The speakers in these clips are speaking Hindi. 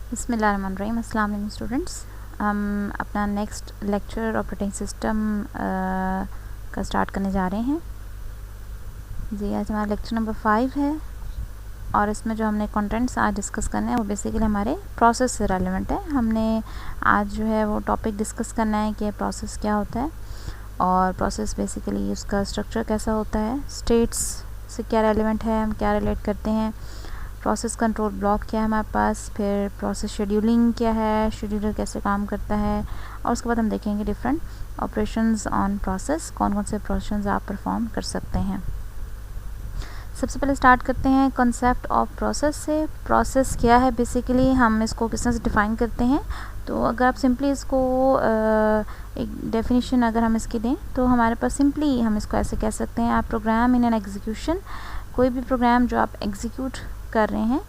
बिस्मिल्लाहिर्रहमानिर्रहीम। अस्सलाम वालेकुम स्टूडेंट्स। हम अपना नेक्स्ट लेक्चर ऑपरेटिंग सिस्टम का स्टार्ट करने जा रहे हैं जी। आज हमारा लेक्चर नंबर 5 है और इसमें जो हमने कंटेंट्स आज डिस्कस करने हैं वो बेसिकली हमारे प्रोसेस से रेलेवेंट है। हमने आज जो है वो टॉपिक डिस्कस करना है कि प्रोसेस क्या होता है और प्रोसेस बेसिकली उसका स्ट्रक्चर कैसा होता है, स्टेट्स से क्या रेलेवेंट है, हम क्या रिलेट करते हैं, प्रोसेस कंट्रोल ब्लॉक क्या है हमारे पास, फिर प्रोसेस शेड्यूलिंग क्या है, शेड्यूलर कैसे काम करता है, और उसके बाद हम देखेंगे डिफरेंट ऑपरेशंस ऑन प्रोसेस, कौन कौन से ऑपरेशंस आप परफॉर्म कर सकते हैं। सबसे पहले स्टार्ट करते हैं कॉन्सेप्ट ऑफ प्रोसेस से। प्रोसेस क्या है, बेसिकली हम इसको किस तरह से डिफ़ाइन करते हैं। तो अगर आप सिंपली इसको एक डेफिनेशन अगर हम इसकी दें तो हमारे पास सिंपली हम इसको ऐसे कह सकते हैं, आप प्रोग्राम इन एन एग्जीक्यूशन, कोई भी प्रोग्राम जो आप एग्जीक्यूट कर रहे हैं,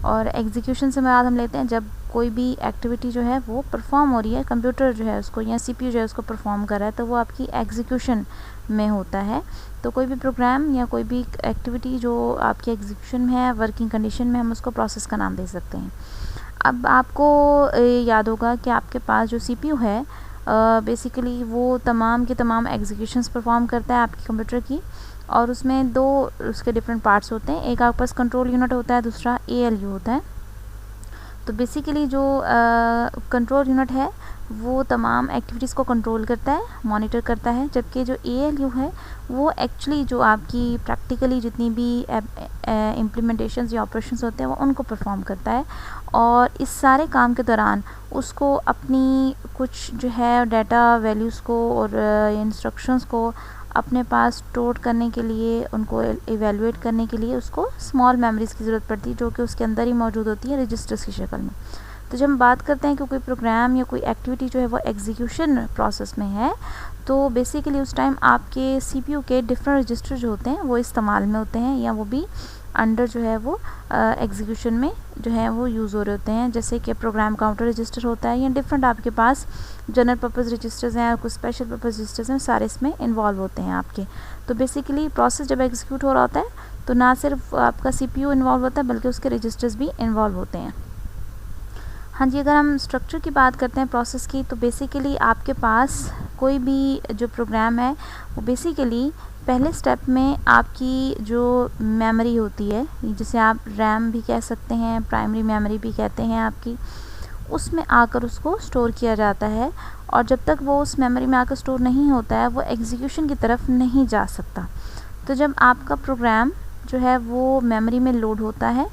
और एग्जीक्यूशन से मुराद हम लेते हैं जब कोई भी एक्टिविटी जो है वो परफॉर्म हो रही है, कंप्यूटर जो है उसको या सीपीयू जो है उसको परफॉर्म कर रहा है, तो वो आपकी एग्जीक्यूशन में होता है। तो कोई भी प्रोग्राम या कोई भी एक्टिविटी जो आपकी एग्जीक्यूशन में है, वर्किंग कंडीशन में, हम उसको प्रोसेस का नाम दे सकते हैं। अब आपको याद होगा कि आपके पास जो सीपीयू है बेसिकली वो तमाम के तमाम एग्जीक्यूशंस परफॉर्म करता है आपके कंप्यूटर की, और उसमें दो उसके डिफरेंट पार्ट्स होते हैं। एक आपके पास कंट्रोल यूनिट होता है, दूसरा एएलयू होता है। तो बेसिकली जो कंट्रोल यूनिट है वो तमाम एक्टिविटीज़ को कंट्रोल करता है, मॉनिटर करता है, जबकि जो एएलयू है वो एक्चुअली जो आपकी प्रैक्टिकली जितनी भी इम्प्लीमेंटेशंस या ऑपरेशंस होते हैं वो उनको परफॉर्म करता है। और इस सारे काम के दौरान उसको अपनी कुछ जो है डाटा वैल्यूज़ को और इंस्ट्रक्शंस को अपने पास स्टोर करने के लिए, उनको इवेलुएट करने के लिए उसको स्मॉल मेमोरीज़ की ज़रूरत पड़ती है, जो कि उसके अंदर ही मौजूद होती है रजिस्टर्स की शक्ल में। तो जब हम बात करते हैं कि कोई प्रोग्राम या कोई एक्टिविटी जो है वो एग्जीक्यूशन प्रोसेस में है, तो बेसिकली उस टाइम आपके सीपीयू के डिफरेंट रजिस्टर जो होते हैं वो इस्तेमाल में होते हैं, या वो भी अंडर जो है वो एग्जीक्यूशन में जो है वो यूज़ हो रहे होते हैं। जैसे कि प्रोग्राम काउंटर रजिस्टर होता है, या डिफरेंट आपके पास जनरल पर्पज़ रजिस्टर्स हैं और कुछ स्पेशल पर्पज़ रजिस्टर्स हैं, सारे इसमें इन्वॉल्व होते हैं आपके। तो बेसिकली प्रोसेस जब एग्जीक्यूट हो रहा होता है तो ना सिर्फ आपका सीपीयू इन्वॉल्व होता है बल्कि उसके रजिस्टर्स भी इन्वॉल्व होते हैं। हाँ जी, अगर हम स्ट्रक्चर की बात करते हैं प्रोसेस की, तो बेसिकली आपके पास कोई भी जो प्रोग्राम है वो बेसिकली पहले स्टेप में आपकी जो मेमोरी होती है, जिसे आप रैम भी कह सकते हैं, प्राइमरी मेमोरी भी कहते हैं आपकी, उसमें आकर उसको स्टोर किया जाता है। और जब तक वो उस मेमोरी में आकर स्टोर नहीं होता है वो एग्जीक्यूशन की तरफ नहीं जा सकता। तो जब आपका प्रोग्राम जो है वो मेमोरी में लोड होता है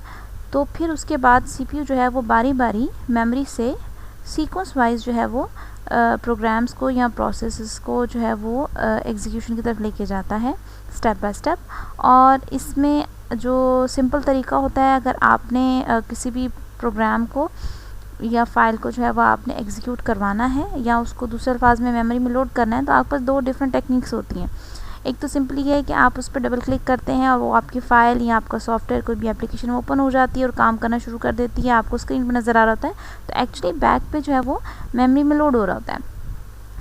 तो फिर उसके बाद सीपीयू जो है वो बारी बारी मेमोरी से सीक्वेंस वाइज जो है वो प्रोग्राम्स को या प्रोसेसेस को जो है वो एग्जीक्यूशन की तरफ लेके जाता है स्टेप बाय स्टेप। और इसमें जो सिंपल तरीका होता है, अगर आपने किसी भी प्रोग्राम को या फाइल को जो है वो आपने एग्जीक्यूट करवाना है या उसको दूसरे अल्फाज में मेमोरी में लोड करना है, तो आपके पास दो डिफरेंट टेक्निक्स होती हैं। एक तो सिंपली ये है कि आप उस पर डबल क्लिक करते हैं और वो आपकी फ़ाइल या आपका सॉफ्टवेयर कोई भी एप्लीकेशन ओपन हो जाती है और काम करना शुरू कर देती है, आपको स्क्रीन पर नज़र आ रहा होता है। तो एक्चुअली बैक पे जो है वो मेमोरी में लोड हो रहा होता है।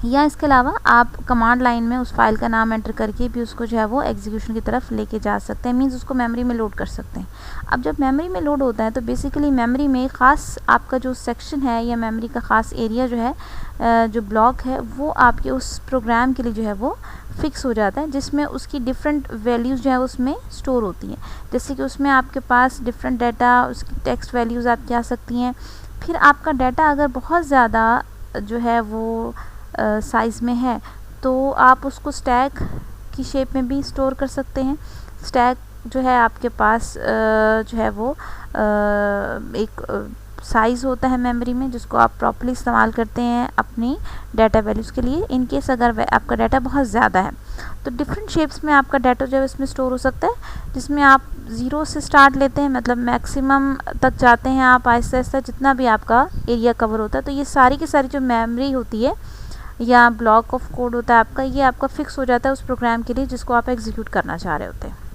या इसके अलावा आप कमांड लाइन में उस फाइल का नाम एंटर करके भी उसको जो है वो एग्जीक्यूशन की तरफ लेके जा सकते हैं, मींस उसको मेमोरी में लोड कर सकते हैं। अब जब मेमोरी में लोड होता है तो बेसिकली मेमोरी में ख़ास आपका जो सेक्शन है या मेमोरी का ख़ास एरिया जो है, जो ब्लॉक है, वो आपके उस प्रोग्राम के लिए जो है वो फिक्स हो जाता है, जिसमें उसकी डिफरेंट वैल्यूज़ जो है उसमें स्टोर होती हैं। जैसे कि उसमें आपके पास डिफरेंट डाटा, उसकी टेक्स्ट वैल्यूज़ आपकी आ सकती हैं। फिर आपका डाटा अगर बहुत ज़्यादा जो है वो साइज़ में है तो आप उसको स्टैक की शेप में भी स्टोर कर सकते हैं। स्टैक जो है आपके पास जो है वो एक साइज़ होता है मेमोरी में, जिसको आप प्रॉपर्ली इस्तेमाल करते हैं अपनी डाटा वैल्यूज़ के लिए, इन केस अगर आपका डाटा बहुत ज़्यादा है। तो डिफरेंट शेप्स में आपका डाटा जो है इसमें स्टोर हो सकता है, जिसमें आप ज़ीरो से स्टार्ट लेते हैं, मतलब मैक्सिमम तक जाते हैं आप आहिस्ता आहिस्ता जितना भी आपका एरिया कवर होता है। तो ये सारी की सारी जो मेमोरी होती है या ब्लॉक ऑफ कोड होता है आपका, ये आपका फिक्स हो जाता है उस प्रोग्राम के लिए जिसको आप एग्जीक्यूट करना चाह रहे होते हैं।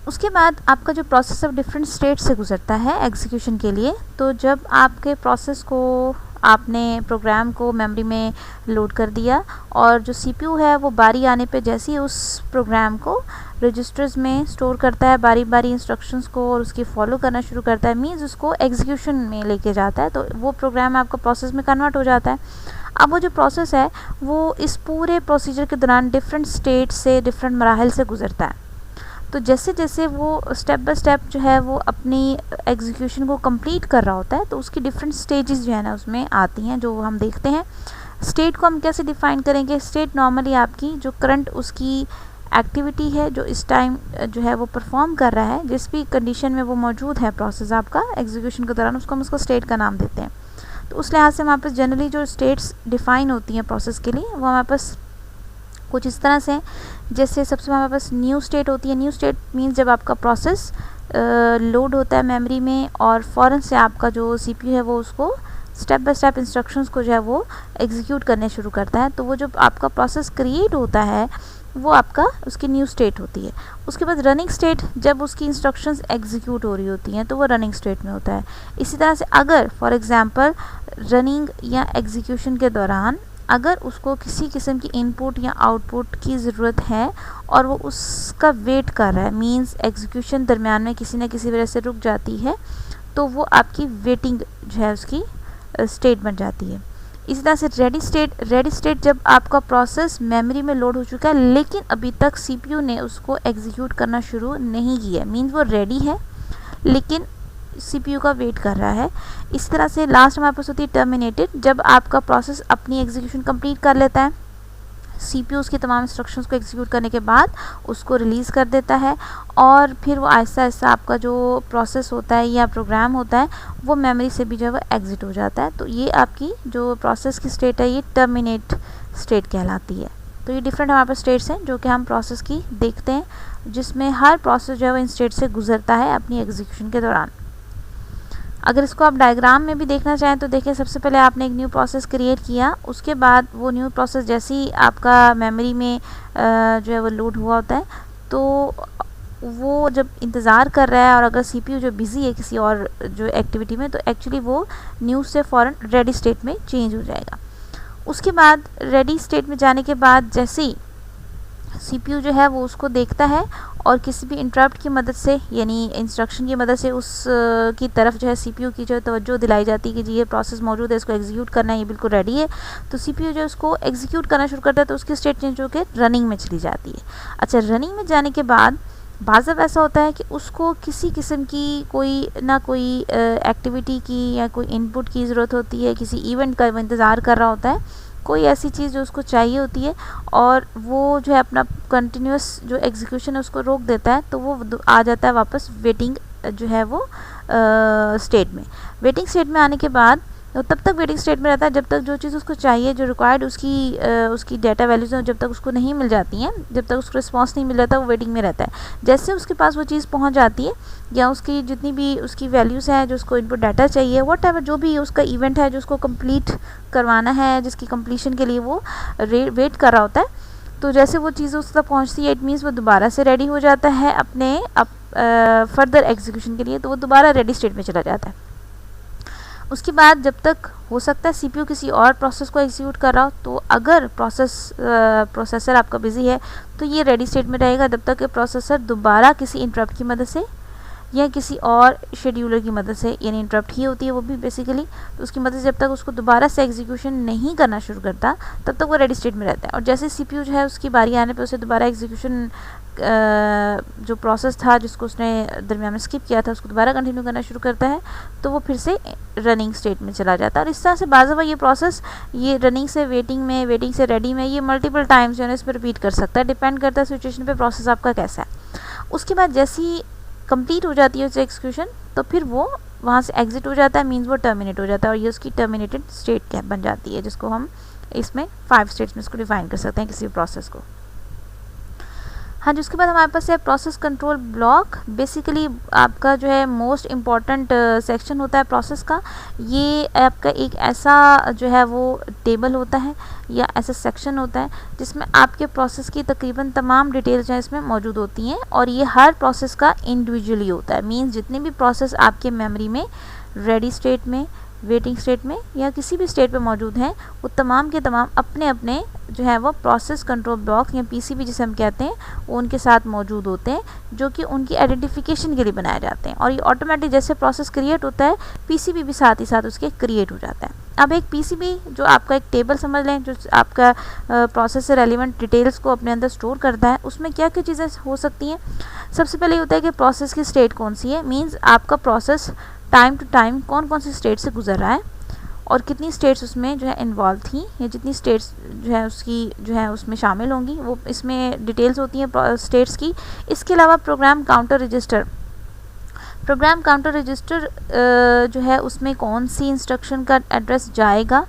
उसके बाद आपका जो प्रोसेस ऑफ डिफरेंट स्टेट से गुजरता है एग्जीक्यूशन के लिए। तो जब आपके प्रोसेस को आपने प्रोग्राम को मेमोरी में लोड कर दिया और जो सीपीयू है वो बारी आने पे जैसे ही उस प्रोग्राम को रजिस्टर्स में स्टोर करता है, बारी बारी इंस्ट्रक्शंस को और उसकी फॉलो करना शुरू करता है, मीन्स उसको एग्जीक्यूशन में लेके जाता है, तो वो प्रोग्राम आपका प्रोसेस में कन्वर्ट हो जाता है। अब वो जो प्रोसेस है वो इस पूरे प्रोसीजर के दौरान डिफरेंट स्टेट से, डिफरेंट मराहल से गुजरता है। तो जैसे जैसे वो स्टेप बाय स्टेप जो है वो अपनी एग्जीक्यूशन को कंप्लीट कर रहा होता है, तो उसकी डिफरेंट स्टेजेस जो है ना उसमें आती हैं, जो हम देखते हैं। स्टेट को हम कैसे डिफाइन करेंगे? स्टेट नॉर्मली आपकी जो करंट उसकी एक्टिविटी है, जो इस टाइम जो है वो परफॉर्म कर रहा है, जिस भी कंडीशन में वो मौजूद है प्रोसेस आपका एग्जीक्यूशन के दौरान, उसको हम उसको स्टेट का नाम देते हैं। तो उस लिहाज से हमारे पास जनरली जो स्टेट्स डिफाइन होती हैं प्रोसेस के लिए, वो हमारे पास कुछ इस तरह से, जैसे सबसे हमारे पास न्यू स्टेट होती है। न्यू स्टेट मीन्स जब आपका प्रोसेस लोड होता है मेमोरी में और फ़ौरन से आपका जो सीपीयू है वो उसको स्टेप बाय स्टेप इंस्ट्रक्शंस को जो है वो एग्जीक्यूट करने शुरू करता है। तो वो जो आपका प्रोसेस क्रिएट होता है वो आपका उसकी न्यू स्टेट होती है। उसके बाद रनिंग स्टेट, जब उसकी इंस्ट्रक्शंस एग्जीक्यूट हो रही होती हैं तो वो रनिंग स्टेट में होता है। इसी तरह से अगर फॉर एग्जांपल रनिंग या एग्जीक्यूशन के दौरान अगर उसको किसी किस्म की इनपुट या आउटपुट की ज़रूरत है और वो उसका वेट कर रहा है, मींस एग्जीक्यूशन दरमियान में किसी न किसी वजह से रुक जाती है, तो वो आपकी वेटिंग जो है उसकी स्टेट बन जाती है। इसी तरह से रेडी स्टेट जब आपका प्रोसेस मेमोरी में लोड हो चुका है लेकिन अभी तक सीपीयू ने उसको एग्जीक्यूट करना शुरू नहीं किया, मींस वो रेडी है लेकिन सीपीयू का वेट कर रहा है। इस तरह से लास्ट हमारे पास होती है टर्मिनेटेड, जब आपका प्रोसेस अपनी एग्जीक्यूशन कंप्लीट कर लेता है, सीपीयू उसकी तमाम इंस्ट्रक्शंस को एग्जीक्यूट करने के बाद उसको रिलीज़ कर देता है और फिर वो आहिस्ता आहिस्ता आपका जो प्रोसेस होता है या प्रोग्राम होता है वो मेमोरी से भी जो है वो एग्जिट हो जाता है। तो ये आपकी जो प्रोसेस की स्टेट है ये टर्मिनेट स्टेट कहलाती है। तो ये डिफरेंट हमारे पास स्टेट्स हैं जो कि हम प्रोसेस की देखते हैं, जिसमें हर प्रोसेस जो है वो इन स्टेट से गुजरता है अपनी एग्जीक्यूशन के दौरान। अगर इसको आप डायग्राम में भी देखना चाहें तो देखिए, सबसे पहले आपने एक न्यू प्रोसेस क्रिएट किया, उसके बाद वो न्यू प्रोसेस जैसे ही आपका मेमोरी में जो है वो लोड हुआ होता है तो वो जब इंतज़ार कर रहा है और अगर सीपीयू जो बिज़ी है किसी और जो एक्टिविटी में, तो एक्चुअली वो न्यू से फ़ौरन रेडी स्टेट में चेंज हो जाएगा। उसके बाद रेडी स्टेट में जाने के बाद जैसे ही सीपीयू जो है वो उसको देखता है और किसी भी इंटरप्ट की मदद से यानी इंस्ट्रक्शन की मदद से उस की तरफ जो है सीपीयू की जो है तवज्जो दिलाई जाती है कि जी ये प्रोसेस मौजूद है, इसको एग्जीक्यूट करना है, ये बिल्कुल रेडी है। तो सीपीयू जो है उसको एग्जीक्यूट करना शुरू करता है तो उसकी स्टेट चेंज होकर रनिंग में चली जाती है। अच्छा, रनिंग में जाने के बाद बाज़ ऐसा होता है कि उसको किसी किस्म की कोई ना कोई एक्टिविटी की या कोई इनपुट की ज़रूरत होती है, किसी इवेंट का इंतज़ार कर रहा होता है, कोई ऐसी चीज़ जो उसको चाहिए होती है और वो जो है अपना कंटिन्यूस जो एग्जीक्यूशन है उसको रोक देता है, तो वो आ जाता है वापस वेटिंग जो है वो स्टेट में। वेटिंग स्टेट में आने के बाद तो तब तक वेटिंग स्टेट में रहता है जब तक जो चीज़ उसको चाहिए, जो रिक्वायर्ड उसकी डाटा वैल्यूज़ हैं, जब तक उसको नहीं मिल जाती हैं, जब तक उसको रिस्पॉन्स नहीं मिल जाता वो वेटिंग में रहता है। जैसे उसके पास वो चीज़ पहुंच जाती है या उसकी जितनी भी उसकी वैल्यूज़ हैं, जो उसको इनपुट डाटा चाहिए, व्हाटएवर जो भी उसका इवेंट है जो उसको कंप्लीट करवाना है, जिसकी कंप्लीशन के लिए वो वेट कर रहा होता है, तो जैसे वो चीज़ उस तक पहुँचती है इट मीन्स वो दोबारा से रेडी हो जाता है अपने फर्दर एग्जीक्यूशन के लिए, तो वो दोबारा रेडी स्टेट में चला जाता है। उसके बाद जब तक हो सकता है सीपीयू किसी और प्रोसेस को एग्जीक्यूट कर रहा हो, तो अगर प्रोसेसर आपका बिजी है तो ये रेडी स्टेट में रहेगा जब तक कि प्रोसेसर दोबारा किसी इंटरप्ट की मदद से या किसी और शेड्यूलर की मदद से, यानी इंटरप्ट ही होती है वो भी बेसिकली, तो उसकी मदद से जब तक उसको दोबारा से एग्जीक्यूशन नहीं करना शुरू करता तब तक वो रेडी स्टेट में रहता है। और जैसे सीपीयू जो है उसकी बारी आने पे उसे दोबारा एग्जीक्यूशन जो प्रोसेस था जिसको उसने दरमियान में स्किप किया था उसको दोबारा कंटिन्यू करना शुरू करता है, तो वो फिर से रनिंग स्टेट में चला जाता है। और इस तरह से बाज़ ये प्रोसेस ये रनिंग से वेटिंग में, वेटिंग से रेडी में, ये मल्टीपल टाइम्स जो है इस पर रिपीट कर सकता है, डिपेंड करता है सिचुएशन पे प्रोसेस आपका कैसा है। उसके बाद जैसे ही कंप्लीट हो जाती है उसकी एग्जीक्यूशन तो फिर वो वहाँ से एग्जिट हो जाता है, मीन्स वो टर्मिनेट हो जाता है और ये उसकी टर्मिनेटेड स्टेट बन जाती है, जिसको हम इसमें 5 स्टेट्स में इसको डिफाइन कर सकते हैं किसी भी प्रोसेस को। हाँ जी, उसके बाद हमारे पास है प्रोसेस कंट्रोल ब्लॉक। बेसिकली आपका जो है मोस्ट इम्पॉर्टेंट सेक्शन होता है प्रोसेस का। ये आपका एक ऐसा जो है वो टेबल होता है या ऐसा सेक्शन होता है जिसमें आपके प्रोसेस की तकरीबन तमाम डिटेल्स जो है इसमें मौजूद होती हैं और ये हर प्रोसेस का इंडिविजुअली होता है, मीन्स जितने भी प्रोसेस आपके मेमोरी में रेडी स्टेट में वेटिंग स्टेट में या किसी भी स्टेट पे मौजूद हैं, वो तमाम के तमाम अपने अपने जो है वो प्रोसेस कंट्रोल ब्लॉक या पीसीबी जिसे हम कहते हैं वो उनके साथ मौजूद होते हैं, जो कि उनकी आइडेंटिफिकेशन के लिए बनाए जाते हैं। और ये ऑटोमेटिक जैसे प्रोसेस क्रिएट होता है, पीसीबी भी साथ ही साथ उसके क्रिएट हो जाता है। अब एक पीसीबी जो आपका एक टेबल समझ लें, जो आपका प्रोसेस से रेलिवेंट डिटेल्स को अपने अंदर स्टोर करता है, उसमें क्या क्या चीज़ें हो सकती हैं। सबसे पहले होता है कि प्रोसेस की स्टेट कौन सी है, मीन्स आपका प्रोसेस टाइम टू टाइम कौन कौन सी स्टेट से गुजर रहा है और कितनी स्टेट्स उसमें जो है इन्वॉल्व थी, या जितनी स्टेट्स जो है उसकी जो है उसमें शामिल होंगी, वो इसमें डिटेल्स होती हैं स्टेट्स की। इसके अलावा प्रोग्राम काउंटर रजिस्टर जो है उसमें कौन सी इंस्ट्रक्शन का एड्रेस जाएगा,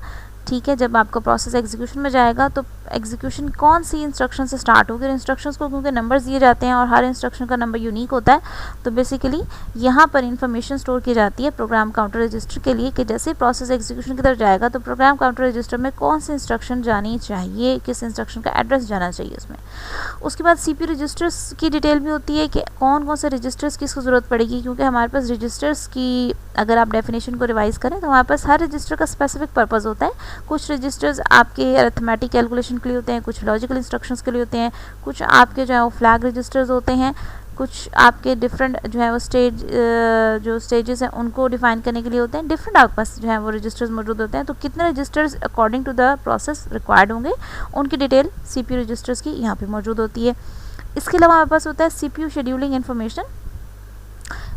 ठीक है। जब आपका प्रोसेस एग्जीक्यूशन में जाएगा तो एग्जीक्यूशन कौन सी इंस्ट्रक्शन से स्टार्ट होगी। इंस्ट्रक्शंस को क्योंकि नंबर्स दिए जाते हैं और हर इंस्ट्रक्शन का नंबर यूनिक होता है, तो बेसिकली यहाँ पर इंफॉर्मेशन स्टोर की जाती है प्रोग्राम काउंटर रजिस्टर के लिए कि जैसे प्रोसेस एग्जीक्यूशन की तरफ जाएगा तो प्रोग्राम काउंटर रजिस्टर में कौन सी इंस्ट्रक्शन जानी चाहिए, किस इंस्ट्रक्शन का एड्रेस जाना चाहिए उसमें। उसके बाद CPU रजिस्टर्स की डिटेल भी होती है कि कौन कौन से रजिस्टर्स की इसको ज़रूरत पड़ेगी, क्योंकि हमारे पास रजिस्टर्स की अगर आप डेफिनेशन को रिवाइज़ करें तो हमारे पास हर रजिस्टर का स्पेसिफिक पर्पज़ होता है। कुछ रजिस्टर्स आपके अरिथमेटिक कैलकुलेशन के लिए होते हैं, कुछ लॉजिकल इंस्ट्रक्शंस के लिए होते हैं, कुछ आपके जो है वो फ्लैग रजिस्टर्स होते हैं, कुछ आपके डिफरेंट जो है वो जो स्टेजेस हैं उनको डिफाइन करने के लिए होते हैं। डिफरेंट आपके पास जो है वो रजिस्टर्स मौजूद होते हैं, तो कितने registers according to the process required होंगे उनकी डिटेल CPU रजिस्टर्स की यहाँ पे मौजूद होती है। इसके अलावा हमारे पास होता है CPU शेड्यूलिंग इन्फॉर्मेशन,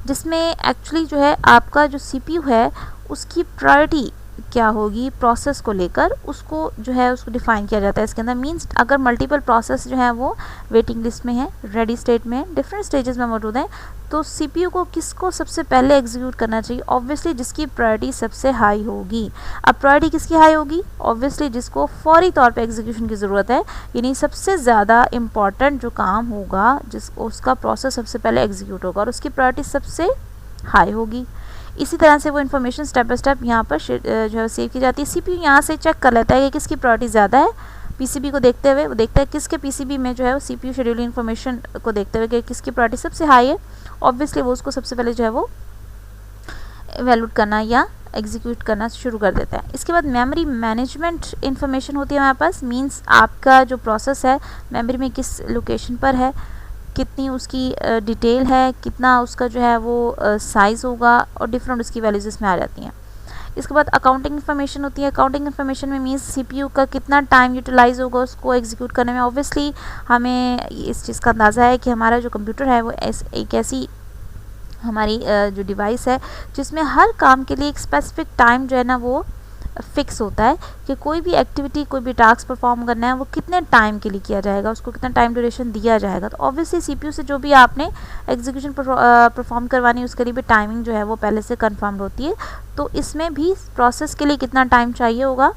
जिसमें एक्चुअली जो है आपका जो CPU है उसकी प्रायोरिटी क्या होगी प्रोसेस को लेकर, उसको जो है उसको डिफाइन किया जाता है इसके अंदर। मींस अगर मल्टीपल प्रोसेस जो है वो वेटिंग लिस्ट में है, रेडी स्टेट में है, डिफरेंट स्टेजेस में मौजूद हैं, तो CPU को किसको सबसे पहले एग्जीक्यूट करना चाहिए, ऑब्वियसली जिसकी प्रायोरिटी सबसे हाई होगी। अब प्रायोरिटी किसकी हाई होगी, ऑब्वियसली जिसको फौरी तौर पे एग्जीक्यूशन की ज़रूरत है, यानी सबसे ज़्यादा इम्पॉर्टेंट जो काम होगा जिसको उसका प्रोसेस सबसे पहले एग्जीक्यूट होगा और उसकी प्रायोरिटी सबसे हाई होगी। इसी तरह से वो इन्फॉर्मेशन स्टेप बाय स्टेप यहाँ पर जो है सेव की जाती है। CPU यहाँ से चेक कर लेता है कि किसकी प्रायोरिटी ज़्यादा है, PCB को देखते हुए वो देखता है किसके PCB में जो है वो CPU शेड्यूलिंग इन्फॉर्मेशन को देखते हुए कि किसकी प्रायोरिटी सबसे हाई है, ऑब्वियसली वो उसको सबसे पहले जो है वो इवैल्यूएट करना या एग्जीक्यूट करना शुरू कर देता है। इसके बाद मेमोरी मैनेजमेंट इन्फॉर्मेशन होती है हमारे पास, मीन्स आपका जो प्रोसेस है मेमोरी में किस लोकेशन पर है, कितनी उसकी डिटेल है, कितना उसका जो है वो साइज़ होगा और डिफरेंट उसकी वैल्यूज़ इसमें आ जाती हैं। इसके बाद अकाउंटिंग इन्फॉर्मेशन होती है। अकाउंटिंग इन्फॉर्मेशन में मीन्स CPU का कितना टाइम यूटिलाइज होगा उसको एग्जीक्यूट करने में। ऑब्वियसली हमें इस चीज़ का अंदाज़ा है कि हमारा जो कंप्यूटर है वो एक ऐसी हमारी जो डिवाइस है जिसमें हर काम के लिए एक स्पेसिफिक टाइम जो है ना वो फिक्स होता है कि कोई भी एक्टिविटी, कोई भी टास्क परफॉर्म करना है वो कितने टाइम के लिए किया जाएगा, उसको कितना टाइम ड्यूरेशन दिया जाएगा। तो ऑब्वियसली CPU से जो भी आपने एग्जीक्यूशन परफॉर्म करवानी है उसके लिए भी टाइमिंग जो है वो पहले से कन्फर्म्ड होती है। तो इसमें भी प्रोसेस के लिए कितना टाइम चाहिए होगा,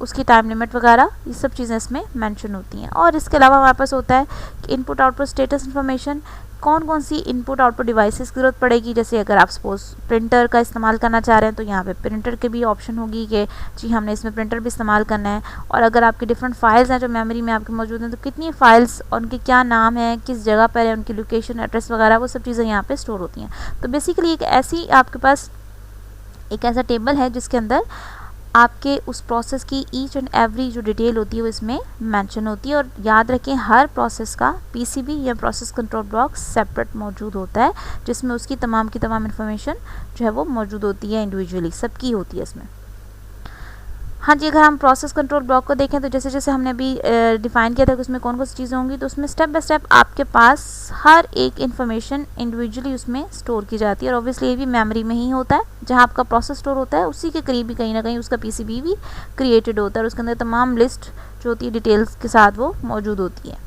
उसकी टाइम लिमिट वगैरह ये सब चीज़ें इसमें मेंशन होती हैं। और इसके अलावा हमारे पास होता है कि इनपुट आउटपुट स्टेटस इन्फॉर्मेशन, कौन कौन सी इनपुट आउटपुट डिवाइसेस की ज़रूरत पड़ेगी। जैसे अगर आप सपोज प्रिंटर का इस्तेमाल करना चाह रहे हैं तो यहाँ पे प्रिंटर के भी ऑप्शन होगी कि जी हमने इसमें प्रिंटर भी इस्तेमाल करना है। और अगर आपके डिफरेंट फाइल्स हैं जो मेमोरी में आपके मौजूद हैं तो कितनी फाइल्स और उनके क्या नाम है, किस जगह पर है, उनकी लोकेशन, एड्रेस वगैरह वो सब चीज़ें यहाँ पर स्टोर होती हैं। तो बेसिकली एक ऐसी आपके पास एक ऐसा टेबल है जिसके अंदर आपके उस प्रोसेस की ईच एंड एवरी जो डिटेल होती है वो इसमें मेंशन होती है। और याद रखें हर प्रोसेस का PCB या प्रोसेस कंट्रोल ब्लॉक सेपरेट मौजूद होता है जिसमें उसकी तमाम की तमाम इन्फॉर्मेशन जो है वो मौजूद होती है, इंडिविजुअली सबकी होती है इसमें। हाँ जी, अगर हम प्रोसेस कंट्रोल ब्लॉक को देखें तो जैसे जैसे हमने अभी डिफ़ाइन किया था कि उसमें कौन कौन सी चीज़ें होंगी, तो उसमें स्टेप बाय स्टेप आपके पास हर एक इन्फॉर्मेशन इंडिविजुअली उसमें स्टोर की जाती है। और ऑब्वियसली ये भी मेमोरी में ही होता है, जहाँ आपका प्रोसेस स्टोर होता है उसी के करीब ही कहीं ना कहीं उसका PCB भी क्रिएटेड होता है और उसके अंदर तमाम लिस्ट जो होती है डिटेल्स के साथ वो मौजूद होती है।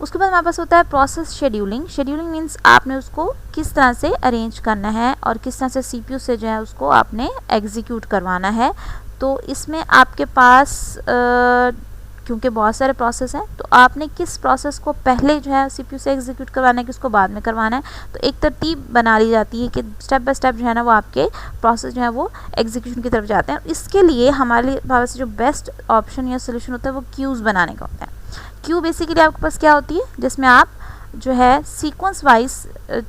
उसके बाद हमारे पास होता है प्रोसेस शेड्यूलिंग। शेड्यूलिंग मीन्स आपने उसको किस तरह से अरेंज करना है और किस तरह से CPU से जो है उसको आपने एग्जीक्यूट करवाना है। तो इसमें आपके पास क्योंकि बहुत सारे प्रोसेस हैं तो आपने किस प्रोसेस को पहले जो है CPU से एग्जीक्यूट करवाना है, किसको बाद में करवाना है, तो एक तरतीब बना ली जाती है कि स्टेप बाय स्टेप जो है ना वो आपके प्रोसेस जो है वो एग्जीक्यूशन की तरफ जाते हैं। इसके लिए हमारे पास जो बेस्ट ऑप्शन या सोल्यूशन होता है वो क्यूज़ बनाने का होता है। क्यू बेसिकली आपके पास क्या होती है, जिसमें आप जो है सीक्वेंस वाइज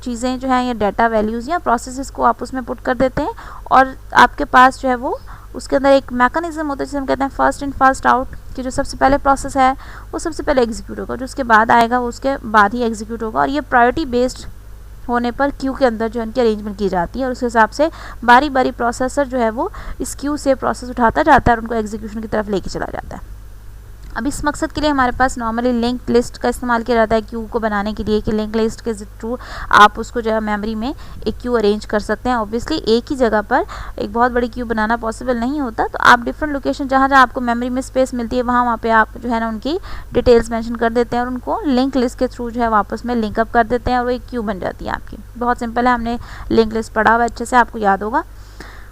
चीज़ें जो है या डाटा वैल्यूज़ या प्रोसेसेस को आप उसमें पुट कर देते हैं और आपके पास जो है वो उसके अंदर एक मैकेनिज्म होता है जिसे हम कहते हैं फर्स्ट इन फर्स्ट आउट, कि जो सबसे पहले प्रोसेस है वो सबसे पहले एग्जीक्यूट होगा, जो उसके बाद आएगा वो उसके बाद ही एग्जीक्यूट होगा। और ये प्रायोरिटी बेस्ड होने पर क्यू के अंदर जो उनकी अरेंजमेंट की जाती है और उस हिसाब से बारी बारी प्रोसेसर जो है वो इस क्यू से प्रोसेस उठाता जाता है और उनको एग्जीक्यूशन की तरफ लेके चला जाता है। अब इस मकसद के लिए हमारे पास नॉर्मली लिंक लिस्ट का इस्तेमाल किया जाता है क्यू को बनाने के लिए, कि लिंक लिस्ट के थ्रू आप उसको जो है मेमोरी में एक क्यू अरेंज कर सकते हैं। ऑब्वियसली एक ही जगह पर एक बहुत बड़ी क्यू बनाना पॉसिबल नहीं होता, तो आप डिफरेंट लोकेशन जहाँ जहाँ आपको मेमोरी में स्पेस मिलती है वहाँ पे आप जो है ना उनकी डिटेल्स मेंशन कर देते हैं और उनको लिंक लिस्ट के थ्रू जो है वापस में लिंकअप कर देते हैं और वो एक क्यू बन जाती है आपकी। बहुत सिंपल है, हमने लिंक लिस्ट पढ़ा हुआ अच्छे से, आपको याद होगा।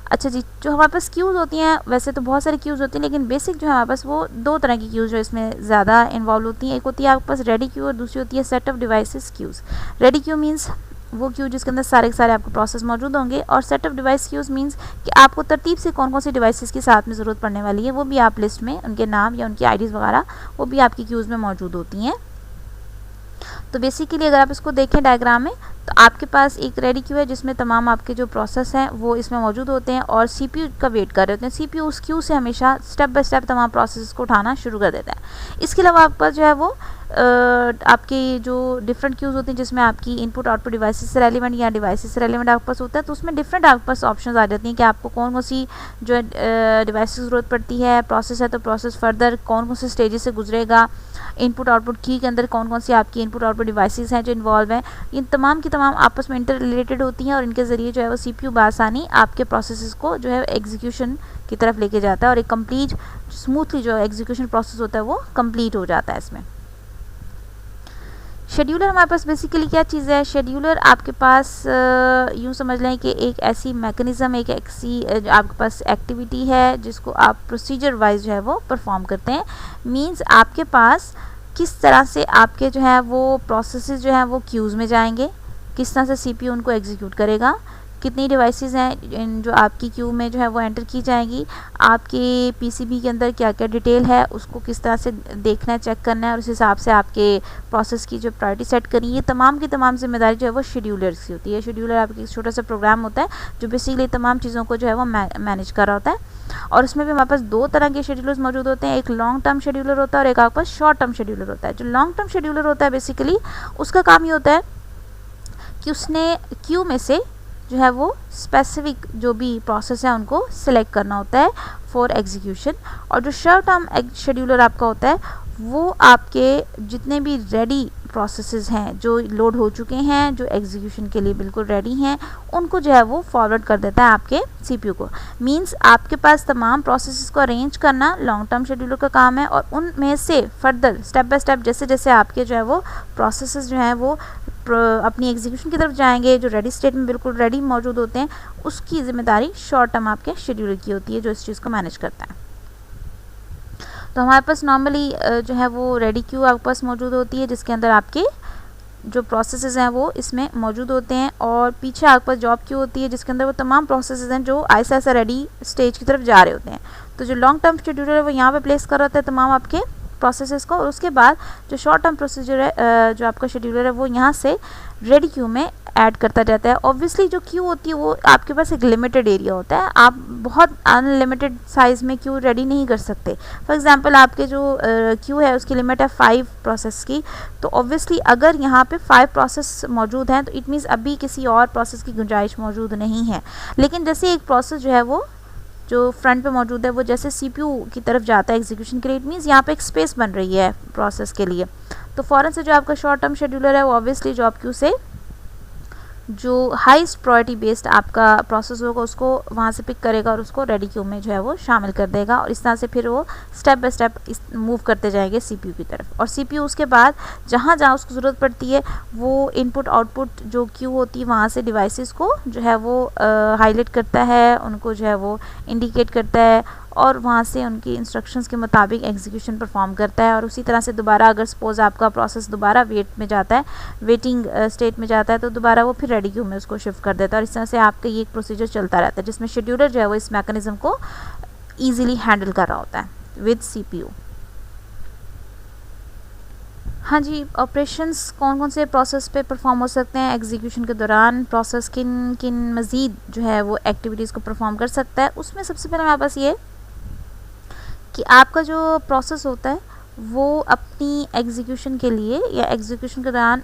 अच्छा जी, जो हमारे पास क्यूज़ होती हैं, वैसे तो बहुत सारी क्यूज़ होती हैं लेकिन बेसिक जो है हमारे पास वो दो तरह की क्यूज़ जो इसमें ज़्यादा इन्वॉल्व होती हैं। एक होती है आपके पास रेडी क्यू और दूसरी होती है set of devices queues. Ready queue means वो क्यू जिसके अंदर सारे के सारे आपके प्रोसेस मौजूद होंगे, और set of device queues means कि आपको तरतीब से कौन कौन सी डिवाइसेस की साथ में ज़रूरत पड़ने वाली है वो भी आप लिस्ट में उनके नाम या उनकी आईडीज़ वगैरह वो भी आपकी क्यूज़ में मौजूद होती हैं। तो बेसिकली अगर आप इसको देखें डायग्राम में तो आपके पास एक रेडी क्यू है जिसमें तमाम आपके जो प्रोसेस हैं वो इसमें मौजूद होते हैं और सीपीयू का वेट कर रहे होते हैं। सीपीयू उस क्यू से हमेशा स्टेप बाय स्टेप तमाम प्रोसेस को उठाना शुरू कर देता है। इसके अलावा आपके पास जो है वो आपकी जो डिफरेंट क्यूज़ होती हैं जिसमें आपकी इनपुट आउटपुट डिवाइसेस से रेलिवेंट या डिवाइसेस से रेलिवेंट आपके पास होता है, तो उसमें डिफरेंट आपके पास ऑप्शंस आ जाती हैं कि आपको कौन कौन सी जो है डिवाइस की ज़रूरत पड़ती है। प्रोसेस है तो प्रोसेस फर्दर कौन कौन से स्टेजेस से गुजरेगा, इनपुट आउटपुट की के अंदर कौन कौन सी आपकी इनपुट आउटपुट डिवाइसेस हैं जो इन्वॉल्व हैं, इन तमाम की तमाम आपस में इंटर रिलेटेड होती हैं और इनके ज़रिए जो है वो सीपीयू बासानी आपके प्रोसेसेस को जो है एग्जीक्यूशन की तरफ लेके जाता है और एक कंप्लीट स्मूथली जो एग्जीक्यूशन प्रोसेस होता है वो कंप्लीट हो जाता है इसमें। शेड्यूलर हमारे पास बेसिकली क्या चीज़ है? शेड्यूलर आपके पास यूँ समझ लें कि एक ऐसी मैकेनिज़्म, एक ऐसी आपके पास एक्टिविटी है जिसको आप प्रोसीजर वाइज जो है वो परफॉर्म करते हैं। मींस आपके पास किस तरह से आपके जो है वो प्रोसेसेस जो हैं वो क्यूज़ में जाएंगे, किस तरह से सीपीयू उनको एग्जीक्यूट करेगा, कितनी डिवाइसेस हैं जो आपकी क्यू में जो है वो एंटर की जाएंगी, आपके पीसीबी के अंदर क्या क्या डिटेल है उसको किस तरह से देखना है, चेक करना है और उस हिसाब से आपके प्रोसेस की जो प्रायोरिटी सेट करनी है। ये तमाम की तमाम जिम्मेदारी जो है वो शेड्यूलर्स की होती है। शेड्यूलर आपकी एक छोटा सा प्रोग्राम होता है जो बेसिकली तमाम चीज़ों को जो है वो मैनेज कर रहा होता है। और उसमें भी हमारे पास दो तरह के शेड्यूलर्स मौजूद होते हैं, एक लॉन्ग टर्म शेड्यूलर होता है और एक आपके पास शॉर्ट टर्म शेड्यूलर होता है। जो लॉन्ग टर्म शेड्यूलर होता है बेसिकली उसका काम ये होता है कि उसने क्यू में से जो है वो स्पेसिफिक जो भी प्रोसेस है उनको सिलेक्ट करना होता है फॉर एग्जीक्यूशन। और जो शॉर्ट टर्म शेड्यूलर आपका होता है वो आपके जितने भी रेडी प्रोसेसेस हैं जो लोड हो चुके हैं, जो एग्जीक्यूशन के लिए बिल्कुल रेडी हैं, उनको जो है वो फॉरवर्ड कर देता है आपके सीपीयू को। मींस आपके पास तमाम प्रोसेसेस को अरेंज करना लॉन्ग टर्म शेड्यूलर का काम है और उनमें से फर्दर स्टेप बाय स्टेप जैसे जैसे आपके जो है वो प्रोसेसेस जो हैं वो अपनी एग्जीक्यूशन की तरफ जाएंगे, जो रेडी स्टेट में बिल्कुल रेडी मौजूद होते हैं, उसकी जिम्मेदारी शॉर्ट टर्म आपके शेड्यूलर की होती है जो इस चीज़ को मैनेज करता है। तो हमारे पास नॉर्मली जो है वो रेडी क्यू आपके पास मौजूद होती है जिसके अंदर आपके जो प्रोसेसेस हैं वो इसमें मौजूद होते हैं और पीछे आपके पास जॉब क्यू होती है जिसके अंदर वो तमाम प्रोसेसेस हैं जो ऐसा ऐसा रेडी स्टेज की तरफ जा रहे होते हैं। तो जो लॉन्ग टर्म शेड्यूलर है वो यहाँ पे प्लेस कर रहा है तमाम आपके प्रोसेसेस को और उसके बाद जो शॉर्ट टर्म प्रोसीजर है जो आपका शेड्यूलर है वो यहाँ से रेडी क्यू में ऐड करता जाता है। ऑब्वियसली जो क्यू होती है वो आपके पास एक लिमिटेड एरिया होता है, आप बहुत अनलिमिटेड साइज़ में क्यू रेडी नहीं कर सकते। फॉर एग्जांपल आपके जो क्यू है उसकी लिमिट है 5 प्रोसेस की, तो ऑब्वियसली अगर यहाँ पे 5 प्रोसेस मौजूद हैं तो इट मीन्स अभी किसी और प्रोसेस की गुंजाइश मौजूद नहीं है। लेकिन जैसे एक प्रोसेस जो है वो जो फ्रंट पे मौजूद है वो जैसे सीपीयू की तरफ जाता है एग्जीक्यूशन के लिए, इट मीन्स यहाँ पे एक स्पेस बन रही है प्रोसेस के लिए, तो फ़ौरन से जो आपका शॉर्ट टर्म शेड्यूलर है वो ऑब्वियसली जॉब क्यू से जो हाईएस्ट प्रायोरिटी बेस्ड आपका प्रोसेस होगा उसको वहाँ से पिक करेगा और उसको रेडी क्यू में जो है वो शामिल कर देगा और इस तरह से फिर वो स्टेप बाय स्टेप मूव करते जाएंगे सीपीयू की तरफ। और सीपीयू उसके बाद जहाँ जहाँ उसको ज़रूरत पड़ती है वो इनपुट आउटपुट जो क्यू होती है वहाँ से डिवाइसेस को जो है वो हाईलाइट करता है, उनको जो है वो इंडिकेट करता है और वहाँ से उनकी इंस्ट्रक्शंस के मुताबिक एग्जीक्यूशन परफॉर्म करता है। और उसी तरह से दोबारा अगर सपोज़ आपका प्रोसेस दोबारा वेट में जाता है, वेटिंग स्टेट में जाता है, तो दोबारा वो फिर रेडी क्यू में उसको शिफ्ट कर देता है और इस तरह से आपका ये एक प्रोसीजर चलता रहता है जिसमें शेड्यूलर जो है वो इस मैकेनिज्म को ईजिली हैंडल कर रहा होता है विद सीपीयू। हाँ जी, ऑपरेशंस कौन कौन से प्रोसेस पे परफॉर्म हो सकते हैं एग्जीक्यूशन के दौरान, प्रोसेस किन किन मज़ीद जो है वो एक्टिविटीज़ को परफॉर्म कर सकता है। उसमें सबसे पहले हमारे पास ये कि आपका जो प्रोसेस होता है वो अपनी एग्जीक्यूशन के लिए या एग्जीक्यूशन के दौरान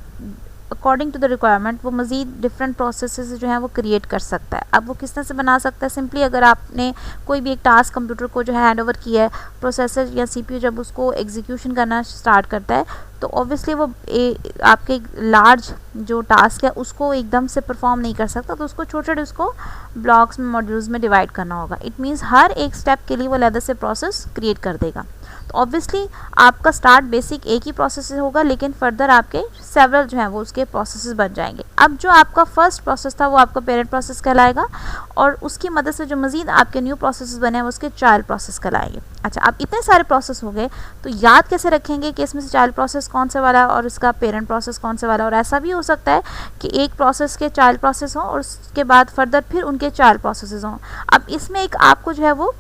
अकॉर्डिंग टू द रिक्वायरमेंट वो मज़ीद डिफरेंट प्रोसेसेस जो हैं वो क्रिएट कर सकता है। अब वो किस तरह से बना सकता है, सिंपली अगर आपने कोई भी एक टास्क कंप्यूटर को जो है हैंड ओवर किया है, प्रोसेसर या सीपीयू जब उसको एग्जीक्यूशन करना स्टार्ट करता है तो ऑब्वियसली वो आपके लार्ज जो टास्क है उसको एकदम से परफॉर्म नहीं कर सकता, तो उसको छोटे छोटे उसको ब्लॉक्स में, मॉड्यूल्स में डिवाइड करना होगा। इट मीन्स हर एक स्टेप के लिए वो अलग से प्रोसेस क्रिएट कर देगा। तो ऑब्वियसली आपका स्टार्ट बेसिक एक ही प्रोसेस से होगा, लेकिन फर्दर आपके सेवरल जो हैं वो उसके प्रोसेसेस बन जाएंगे। अब जो आपका फर्स्ट प्रोसेस था वो आपका पेरेंट प्रोसेस कहलाएगा, और उसकी मदद से जो मज़ीद आपके न्यू प्रोसेसेस बने हैं वो उसके चाइल्ड प्रोसेस कहलाएंगे। अच्छा, अब इतने सारे प्रोसेस हो गए तो याद कैसे रखेंगे कि इसमें से चाइल्ड प्रोसेस कौन से वाला और इसका पेरेंट प्रोसेस कौन से वाला। और ऐसा भी हो सकता है कि एक प्रोसेस के चाइल्ड प्रोसेस हों और उसके बाद फर्दर फिर उनके चाइल्ड प्रोसेसेस हों। अब इसमें एक आपको जो है वो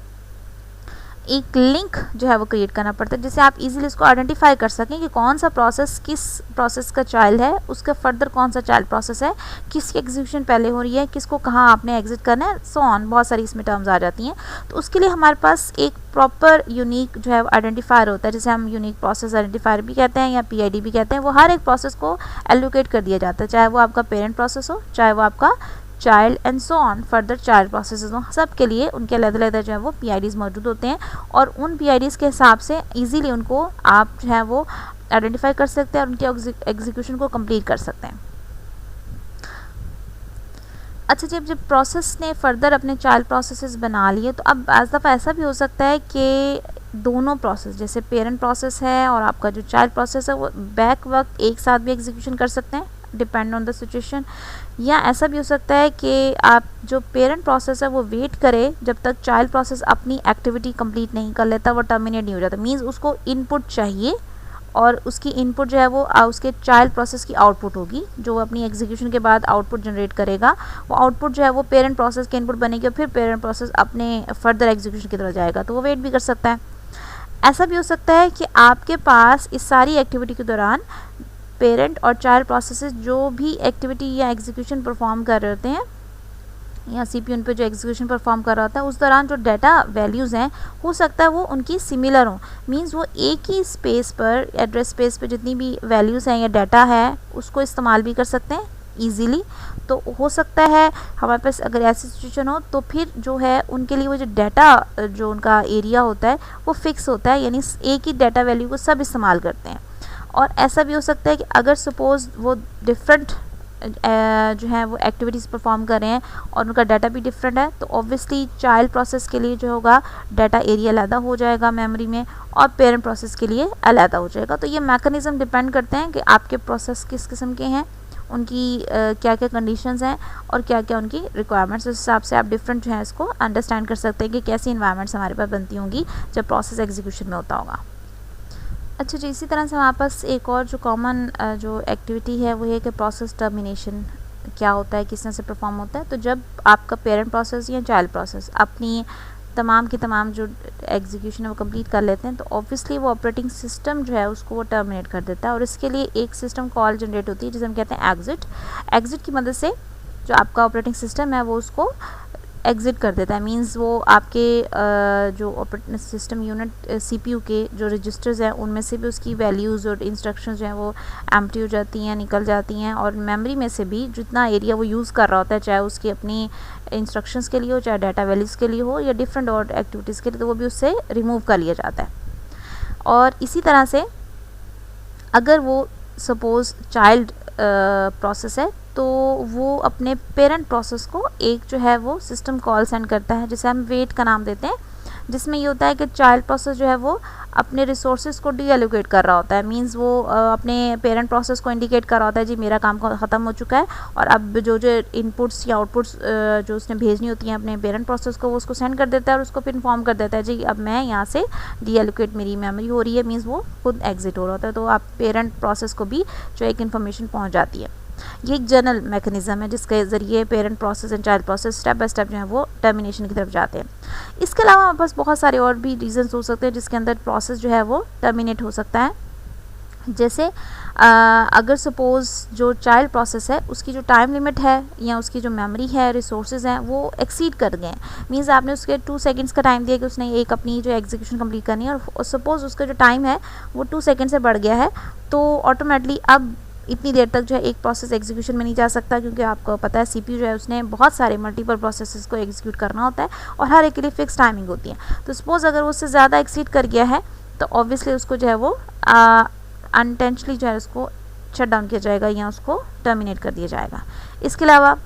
एक लिंक जो है वो क्रिएट करना पड़ता है, जिससे आप इजीली इसको आइडेंटिफाई कर सकें कि कौन सा प्रोसेस किस प्रोसेस का चाइल्ड है, उसका फर्दर कौन सा चाइल्ड प्रोसेस है, किसकी एग्जीक्यूशन पहले हो रही है, किसको कहाँ आपने एग्जिट करना है, सो ऑन। बहुत सारी इसमें टर्म्स आ जाती हैं। तो उसके लिए हमारे पास एक प्रॉपर यूनिक जो है आइडेंटिफायर होता है, जिसे हम यूनिक प्रोसेस आइडेंटिफायर भी कहते हैं या PID भी कहते हैं। वो हर एक प्रोसेस को एलोकेट कर दिया जाता है, चाहे वो आपका पेरेंट प्रोसेस हो, चाहे वो आपका child and so on, further child processes हों। सब के लिए उनके अलग अलग जो है वो PIDs मौजूद होते हैं, और उन PIDs के हिसाब से इजीली उनको आप जो है वो आइडेंटिफाई कर सकते हैं और उनके एग्जीक्यूशन को कंप्लीट कर सकते हैं। अच्छा, जब प्रोसेस ने फर्दर अपने चाइल्ड प्रोसेसेस बना लिए, तो अब आज दफ़ा ऐसा भी हो सकता है कि दोनों प्रोसेस, जैसे पेरेंट प्रोसेस है और आपका जो चाइल्ड प्रोसेस है, वो बैक वक्त एक साथ भी एग्जीक्यूशन कर सकते हैं, डिपेंड ऑन द सिचुएशन। या ऐसा भी हो सकता है कि आप जो पेरेंट प्रोसेस है वो वेट करे जब तक चाइल्ड प्रोसेस अपनी एक्टिविटी कंप्लीट नहीं कर लेता, वो टर्मिनेट नहीं हो जाता। मींस उसको इनपुट चाहिए और उसकी इनपुट जो है वो उसके चाइल्ड प्रोसेस की आउटपुट होगी, जो अपनी एग्जीक्यूशन के बाद आउटपुट जनरेट करेगा। वो आउटपुट जो है वो पेरेंट प्रोसेस के इनपुट बनेगी और फिर पेरेंट प्रोसेस अपने फर्दर एग्जीक्यूशन की तरफ जाएगा, तो वो वेट भी कर सकता है। ऐसा भी हो सकता है कि आपके पास इस सारी एक्टिविटी के दौरान पेरेंट और चाइल्ड प्रोसेसेस जो भी एक्टिविटी या एग्जीक्यूशन परफॉर्म कर रहे होते हैं, या CPU पे जो एग्जीक्यूशन परफॉर्म कर रहा होता है, उस दौरान जो डाटा वैल्यूज़ हैं हो सकता है वो उनकी सिमिलर हों। मींस वो एक ही स्पेस पर, एड्रेस स्पेस पर जितनी भी वैल्यूज़ हैं या डाटा है उसको इस्तेमाल भी कर सकते हैं ईज़िली। तो हो सकता है हमारे पास अगर ऐसी सिचुएशन हो तो फिर जो है उनके लिए वो जो डाटा जो उनका एरिया होता है वो फिक्स होता है, यानी एक ही डाटा वैल्यू को सब इस्तेमाल करते हैं। और ऐसा भी हो सकता है कि अगर सपोज़ वो डिफरेंट जो है वो एक्टिविटीज़ परफॉर्म कर रहे हैं और उनका डाटा भी डिफरेंट है, तो ऑब्वियसली चाइल्ड प्रोसेस के लिए जो होगा डाटा एरिया अलग हो जाएगा मेमोरी में, और पेरेंट प्रोसेस के लिए अलग हो जाएगा। तो ये मैकेनिज़्म डिपेंड करते हैं कि आपके प्रोसेस किस किस्म के हैं, उनकी क्या क्या कंडीशंस हैं और क्या क्या उनकी रिक्वायरमेंट्स। उस हिसाब से आप डिफरेंट जो है इसको अंडरस्टैंड कर सकते हैं कि कैसी इन्वायरमेंट्स हमारे पास बनती होंगी जब प्रोसेस एग्जीक्यूशन में होता होगा। अच्छा जी, इसी तरह से हमारे पास एक और जो कॉमन जो एक्टिविटी है वो है कि प्रोसेस टर्मिनेशन क्या होता है, किस तरह से परफॉर्म होता है। तो जब आपका पेरेंट प्रोसेस या चाइल्ड प्रोसेस अपनी तमाम की तमाम जो एग्जीक्यूशन है वो कंप्लीट कर लेते हैं, तो ऑब्वियसली वो ऑपरेटिंग सिस्टम जो है उसको वो टर्मिनेट कर देता है, और इसके लिए एक सिस्टम कॉल जनरेट होती है जिसे हम कहते हैं एग्जिट। एग्जिट की मदद से जो आपका ऑपरेटिंग सिस्टम है वो उसको एग्जिट कर देता है। मींस वो आपके जो ऑपरेटिंग सिस्टम यूनिट CPU के जो रजिस्टर्स हैं उनमें से भी उसकी वैल्यूज़ और इंस्ट्रक्शंस जो हैं वो एम्प्टी हो जाती हैं, निकल जाती हैं, और मेमोरी में से भी जितना एरिया वो यूज़ कर रहा होता है, चाहे उसकी अपनी इंस्ट्रक्शंस के लिए हो, चाहे डाटा वैल्यूज़ के लिए हो, या डिफरेंट और एक्टिविटीज़ के लिए, तो वो भी उससे रिमूव कर लिया जाता है। और इसी तरह से अगर वो सपोज़ चाइल्ड प्रोसेस है तो वो अपने पेरेंट प्रोसेस को एक जो है वो सिस्टम कॉल सेंड करता है जिसे हम वेट का नाम देते हैं, जिसमें ये होता है कि चाइल्ड प्रोसेस जो है वो अपने रिसोर्सेज को डीएलोकेट कर रहा होता है। मींस वो अपने पेरेंट प्रोसेस को इंडिकेट कर रहा होता है जी मेरा काम ख़त्म हो चुका है, और अब जो जो इनपुट्स या आउटपुट्स जो उसने भेजनी होती हैं अपने पेरेंट प्रोसेस को वो उसको सेंड कर देता है, और उसको फिर इन्फॉर्म कर देता है जी अब मैं यहाँ से डीएलोकेट मेरी मेमोरी हो रही है। मींस वो खुद एग्जिट हो रहा होता है, तो आप पेरेंट प्रोसेस को भी जो एक इन्फॉर्मेशन पहुँच जाती है। ये एक जनरल मैकेनिज़्म है जिसके ज़रिए parent process and child process step by step जो है वो टर्मिनेशन की तरफ जाते हैं। इसके अलावा हमारे पास बहुत सारे और भी रीजंस हो सकते हैं जिसके अंदर प्रोसेस जो है वो टर्मिनेट हो सकता है। जैसे अगर सपोज़ जो चाइल्ड प्रोसेस है उसकी जो टाइम लिमिट है या उसकी जो मेमोरी है, रिसोर्सेज हैं, वो एक्सीड कर गए हैं, मीन्स आपने उसके 2 सेकंड्स का टाइम दिया कि उसने एक अपनी जो एग्जीक्यूशन कंप्लीट करनी है, और सपोज़ उसका जो टाइम है वो 2 सेकंड से बढ़ गया है, तो ऑटोमेटिकली अब इतनी देर तक जो है एक प्रोसेस एग्जीक्यूशन में नहीं जा सकता, क्योंकि आपको पता है सीपीयू जो है उसने बहुत सारे मल्टीपल प्रोसेसेस को एग्जीक्यूट करना होता है और हर एक के लिए फिक्स टाइमिंग होती है। तो सपोज़ अगर वो उससे ज़्यादा एक्सीड कर गया है तो ऑब्वियसली उसको जो है वो अनटेंशनली जो है उसको शट डाउन किया जाएगा या उसको टर्मिनेट कर दिया जाएगा। इसके अलावा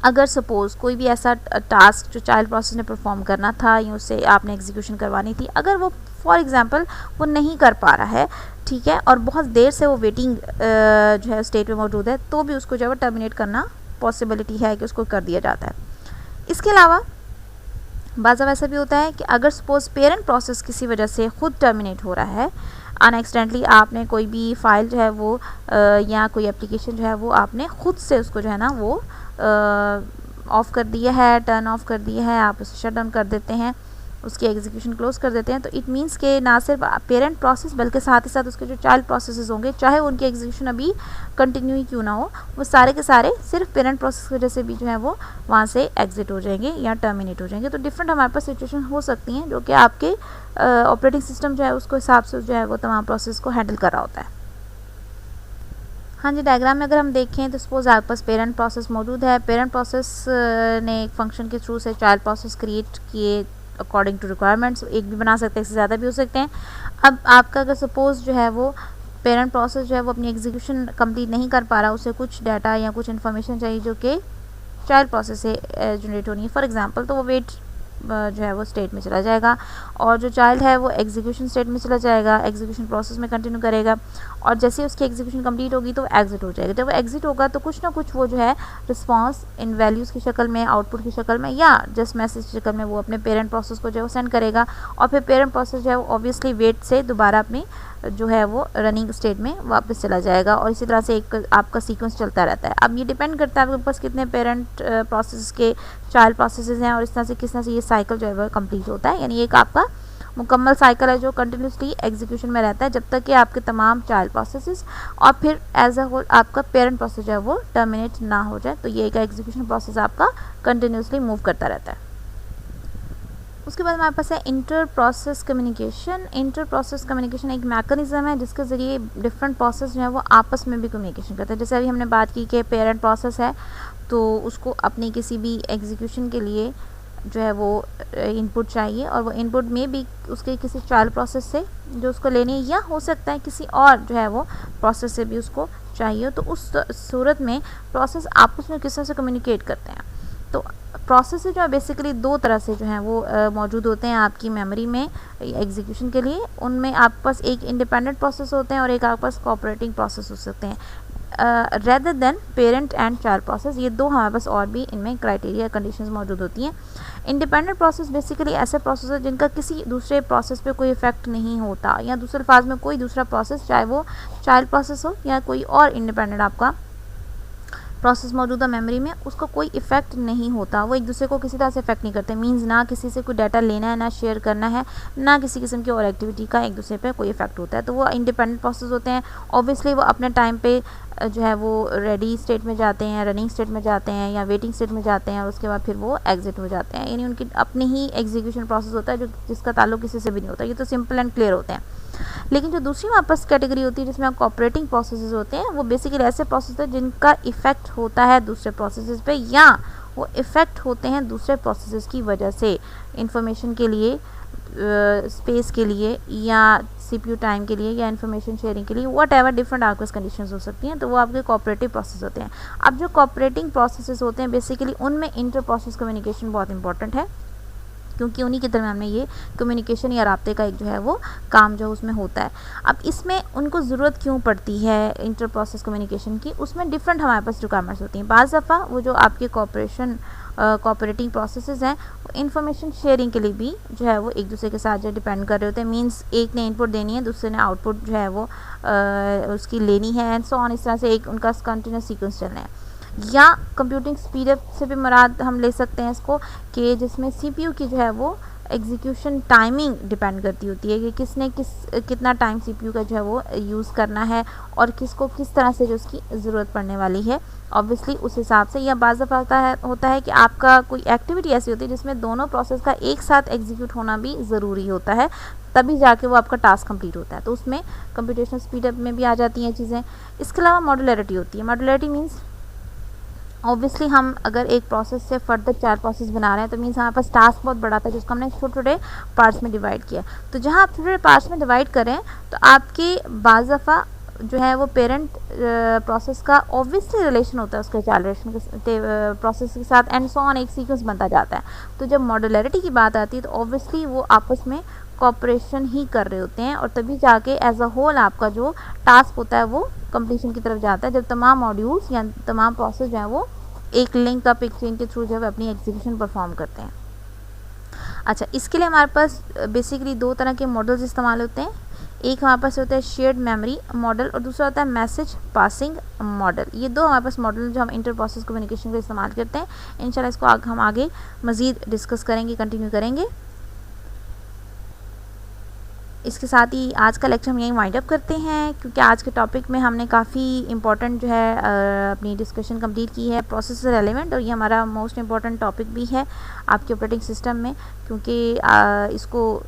अगर सपोज़ कोई भी ऐसा टास्क जो चाइल्ड प्रोसेस ने परफॉर्म करना था या उससे आपने एग्जीक्यूशन करवानी थी, अगर वो फॉर एग्जांपल वो नहीं कर पा रहा है, ठीक है, और बहुत देर से वो वेटिंग जो है स्टेट में मौजूद है, तो भी उसको जो है वो टर्मिनेट करना पॉसिबिलिटी है कि उसको कर दिया जाता है। इसके अलावा बाज़ ऐसा भी होता है कि अगर सपोज़ पेरेंट प्रोसेस किसी वजह से ख़ुद टर्मिनेट हो रहा है, अनएक्सीडेंटली आपने कोई भी फाइल जो है वो या कोई एप्लीकेशन जो है वो आपने ख़ुद से उसको जो है ना वो ऑफ़ कर दिया है, टर्न ऑफ कर दिया है, आप उसे शट डाउन कर देते हैं, उसकी एग्जीक्यूशन क्लोज कर देते हैं, तो इट मीन्स के ना सिर्फ पेरेंट प्रोसेस बल्कि साथ ही साथ उसके जो चाइल्ड प्रोसेसेस होंगे, चाहे उनकी एग्जीक्यूशन अभी कंटिन्यू ही क्यों ना हो, वो सारे के सारे सिर्फ पेरेंट प्रोसेस की वजह से भी जो है वो वहाँ से एग्जिट हो जाएंगे या टर्मिनेट हो जाएंगे। तो डिफरेंट हमारे पास सिचुएशन हो सकती हैं जो कि आपके ऑपरेटिंग सिस्टम जो है उसको हिसाब से जो है वो तमाम प्रोसेस को हैंडल कर रहा होता है। हाँ जी, डायग्राम में अगर हम देखें तो सपोज़ आपके पास पेरेंट प्रोसेस मौजूद है। पेरेंट प्रोसेस ने एक फंक्शन के थ्रू से चाइल्ड प्रोसेस क्रिएट किए अकॉर्डिंग टू रिक्वायरमेंट्स, एक भी बना सकते हैं, इससे ज़्यादा भी हो सकते हैं। अब आपका अगर सपोज़ जो है वो पेरेंट प्रोसेस जो है वो अपनी एग्जीक्यूशन कंप्लीट नहीं कर पा रहा, उसे कुछ डाटा या कुछ इन्फॉर्मेशन चाहिए जो कि चाइल्ड प्रोसेस से जनरेट होनी है फॉर एग्जांपल, तो वो वेट जो है वो स्टेट में चला जाएगा और जो चाइल्ड है वो एग्जीक्यूशन स्टेट में चला जाएगा, एग्जीक्यूशन प्रोसेस में कंटिन्यू करेगा और जैसे उसकी एग्जीक्यूशन कंप्लीट होगी तो वो एग्जिट हो जाएगा। जब वो एग्जिट होगा तो कुछ ना कुछ वो जो है रिस्पांस इन वैल्यूज़ की शक्ल में, आउटपुट की शक्ल में या जस्ट मैसेज की शक्ल में वो अपने पेरेंट प्रोसेस को जो है वो सेंड करेगा और फिर पेरेंट प्रोसेस जो है वो ऑब्वियसली वेट से दोबारा अपनी जो है वो रनिंग स्टेट में वापस चला जाएगा और इसी तरह से एक आपका सीक्वेंस चलता रहता है। अब ये डिपेंड करता है आपके पास कितने पेरेंट प्रोसेस के चाइल्ड प्रोसेसेस हैं और इस तरह से किस तरह से ये साइकिल जो है वो कंप्लीट होता है। यानी एक आपका मुकम्मल साइकिल है जो कंटिन्यूसली एग्जीक्यूशन में रहता है जब तक कि आपके तमाम चाइल्ड प्रोसेसेस और फिर एज अ होल आपका पेरेंट प्रोसेस जो है वो टर्मिनेट ना हो जाए। तो ये एक एग्जीक्यूशन प्रोसेस आपका कंटिन्यूसली मूव करता रहता है। उसके बाद हमारे पास है inter process communication. Inter process communication एक मैकेनिज्म है जिसके ज़रिए डिफरेंट प्रोसेस जो है वो आपस में भी कम्युनिकेशन करते हैं। जैसे अभी हमने बात की कि पेरेंट प्रोसेस है तो उसको अपनी किसी भी एग्जीक्यूशन के लिए जो है वो इनपुट चाहिए और वो इनपुट में भी उसके किसी चाइल्ड प्रोसेस से जो उसको लेनी है या हो सकता है किसी और जो है वो प्रोसेस से भी उसको चाहिए। तो उस सूरत में प्रोसेस आपस में किस तरह से कम्युनिकेट करते हैं। तो प्रोसेस जो है बेसिकली दो तरह से जो है वो मौजूद होते हैं आपकी मेमोरी में एग्जीक्यूशन के लिए। उनमें आपके पास एक इंडिपेंडेंट प्रोसेस होते हैं और एक आपके पास कोऑपरेटिंग प्रोसेस हो सकते हैं rather than parent and child process. ये दो हमारे पास और भी इनमें क्राइटेरिया कंडीशंस मौजूद होती हैं। इंडिपेंडेंट प्रोसेस बेसिकली ऐसे प्रोसेस है जिनका किसी दूसरे प्रोसेस पे कोई इफेक्ट नहीं होता या दूसरे अल्फाज में कोई दूसरा प्रोसेस चाहे वो चाइल्ड प्रोसेस हो या कोई और इंडिपेंडेंट आपका प्रोसेस मौजूदा मेमोरी में उसका कोई इफेक्ट नहीं होता, वो एक दूसरे को किसी तरह से इफेक्ट नहीं करते। मींस ना किसी से कोई डाटा लेना है, ना शेयर करना है, ना किसी किस्म की और एक्टिविटी का एक दूसरे पे कोई इफेक्ट होता है। तो वो इंडिपेंडेंट प्रोसेस होते हैं। ऑब्वियसली वो अपने टाइम पे जो है वो रेडी स्टेट में जाते हैं, रनिंग स्टेट में जाते हैं या वेटिंग स्टेट में जाते हैं और उसके बाद फिर वो एग्जिट हो जाते हैं। यानी उनकी अपनी ही एग्जीक्यूशन प्रोसेस होता है जो जिसका ताल्लुक किसी से भी नहीं होता। ये तो सिंपल एंड क्लियर होते हैं। लेकिन जो दूसरी हमारे पास कैटेगरी होती है जिसमें कोऑपरेटिंग प्रोसेसेस होते हैं, वो बेसिकली ऐसे प्रोसेस हैं जिनका इफेक्ट होता है दूसरे प्रोसेसेस पे या वो इफ़ेक्ट होते हैं दूसरे प्रोसेसेस की वजह से, इंफॉर्मेशन के लिए, स्पेस के लिए या सीपीयू टाइम के लिए या इन्फॉर्मेशन शेयरिंग के लिए, वट एवर डिफरेंट आपके कंडीशंस हो सकती हैं। तो वो आपके कोऑपरेटिव प्रोसेस होते हैं। अब जो कोऑपरेटिंग प्रोसेसेस होते हैं बेसिकली उनमें इंटर प्रोसेस कम्युनिकेशन बहुत इंपॉर्टेंट है क्योंकि उन्हीं के दरम्यान में ये कम्युनिकेशन या राब्ते का एक जो है वो काम जो उसमें होता है। अब इसमें उनको ज़रूरत क्यों पड़ती है इंटर प्रोसेस कम्युनिकेशन की, उसमें डिफरेंट हमारे पास रिक्वायरमेंट्स होती हैं। बाज़ दफ़ा वो जो आपके कोऑपरेटिंग प्रोसेसेस हैं इंफॉर्मेशन शेयरिंग के लिए भी जो है वो एक दूसरे के साथ जो डिपेंड कर रहे होते हैं। मींस एक ने इनपुट देनी है, दूसरे ने आउटपुट जो है वो उसकी लेनी है एंड सो ऑन। इस तरह से एक उनका कंटिन्यूस सीक्वेंस चलना है। या कंप्यूटिंग स्पीड अप से भी मुराद हम ले सकते हैं इसको कि जिसमें सीपीयू की जो है वो एग्जीक्यूशन टाइमिंग डिपेंड करती होती है कि किसने कितना टाइम सीपीयू का जो है वो यूज़ करना है और किसको किस तरह से जो उसकी ज़रूरत पड़ने वाली है। ऑब्वियसली उस हिसाब से, या बाज़ दफ़ा होता है कि आपका कोई एक्टिविटी ऐसी होती है जिसमें दोनों प्रोसेस का एक साथ एग्जीक्यूट होना भी ज़रूरी होता है, तभी जाके वो आपका टास्क कंप्लीट होता है। तो उसमें कंप्यूटेशनल स्पीडअप में भी आ जाती हैं चीज़ें। इसके अलावा मॉड्यूलरिटी होती है। मॉड्यूलरिटी मीन्स ऑब्वियसली हम अगर एक प्रोसेस से फर्दर 4 प्रोसेस बना रहे हैं तो मीन्स हमारे पास टास्क बहुत बड़ा था जिसको हमने छोटे छोटे पार्ट्स में डिवाइड किया। तो जहाँ आप छोटे छोटे पार्ट्स में डिवाइड करें तो आपके बाज़ दफ़ा जो है वो पेरेंट प्रोसेस का ऑब्वियसली रिलेशन होता है उसके चाइल्ड के प्रोसेस के साथ, एंड सो ऑन, एक सीक्वेंस बनता जाता है। तो जब मॉड्यूलरिटी की बात आती है तो ऑब्वियसली वो आपस में कॉपरेशन ही कर रहे होते हैं और तभी जाके एज अ होल आपका जो टास्क होता है वो कंप्लीशन की तरफ जाता है, जब तमाम मॉड्यूल्स या तमाम प्रोसेस जो है वो एक लिंक अप एक चेन के थ्रू जो है अपनी एग्जीक्यूशन परफॉर्म करते हैं। अच्छा, इसके लिए हमारे पास बेसिकली 2 तरह के मॉडल्स इस्तेमाल होते हैं। एक हमारे पास होता है शेयर्ड मेमोरी मॉडल और दूसरा होता है मैसेज पासिंग मॉडल। ये 2 हमारे पास मॉडल जो हम इंटर प्रोसेस कम्युनिकेशन के इस्तेमाल करते हैं। इंशाल्लाह इसको हम आगे मज़ीद डिस्कस करेंगे, कंटिन्यू करेंगे। इसके साथ ही आज का लेक्चर हम यहीं वाइंड अप करते हैं, क्योंकि आज के टॉपिक में हमने काफ़ी इंपॉर्टेंट जो है अपनी डिस्कशन कंप्लीट की है। प्रोसेस से रेलेवेंट, और ये हमारा मोस्ट इम्पॉर्टेंट टॉपिक भी है आपके ऑपरेटिंग सिस्टम में, क्योंकि इसको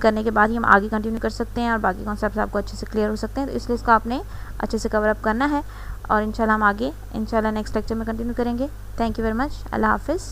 करने के बाद ही हम आगे कंटिन्यू कर सकते हैं और बाकी कॉन्सेप्ट्स आपको अच्छे से क्लियर हो सकते हैं। तो इसलिए इसको आपने अच्छे से कवर अप करना है और इंशाल्लाह हम आगे इंशाल्लाह नेक्स्ट लेक्चर में कंटिन्यू करेंगे। Thank you very much. अल्लाह हाफिज़।